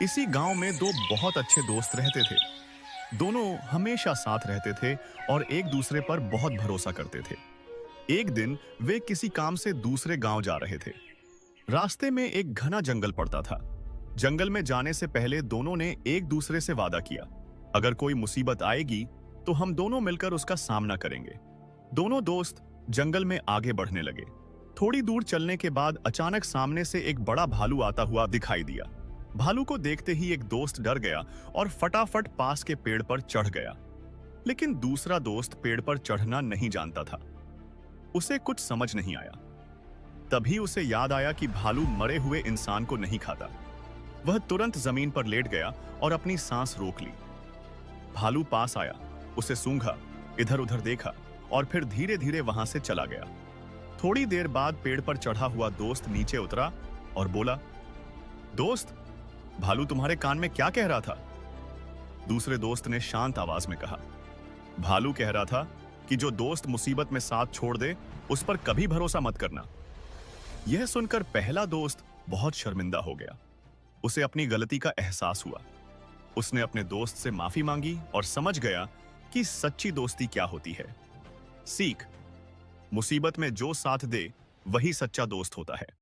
इसी गांव में दो बहुत अच्छे दोस्त रहते थे। दोनों हमेशा साथ रहते थे और एक दूसरे पर बहुत भरोसा करते थे। एक दिन वे किसी काम से दूसरे गांव जा रहे थे। रास्ते में एक घना जंगल पड़ता था। जंगल में जाने से पहले दोनों ने एक दूसरे से वादा किया, अगर कोई मुसीबत आएगी तो हम दोनों मिलकर उसका सामना करेंगे। दोनों दोस्त जंगल में आगे बढ़ने लगे। थोड़ी दूर चलने के बाद अचानक सामने से एक बड़ा भालू आता हुआ दिखाई दिया। भालू को देखते ही एक दोस्त डर गया और फटाफट पास के पेड़ पर चढ़ गया। लेकिन दूसरा दोस्त पेड़ पर चढ़ना नहीं जानता था। उसे कुछ समझ नहीं आया। तभी उसे याद आया कि भालू मरे हुए इंसान को नहीं खाता। वह तुरंत जमीन पर लेट गया और अपनी सांस रोक ली। भालू पास आया, उसे सूंघा, इधर उधर देखा और फिर धीरे धीरे वहां से चला गया। थोड़ी देर बाद पेड़ पर चढ़ा हुआ दोस्त नीचे उतरा और बोला, दोस्त, भालू तुम्हारे कान में क्या कह रहा था? दूसरे दोस्त ने शांत आवाज में कहा, भालू कह रहा था कि जो दोस्त मुसीबत में साथ छोड़ दे उस पर कभी भरोसा मत करना। यह सुनकर पहला दोस्त बहुत शर्मिंदा हो गया। उसे अपनी गलती का एहसास हुआ। उसने अपने दोस्त से माफी मांगी और समझ गया कि सच्ची दोस्ती क्या होती है। सीख, मुसीबत में जो साथ दे वही सच्चा दोस्त होता है।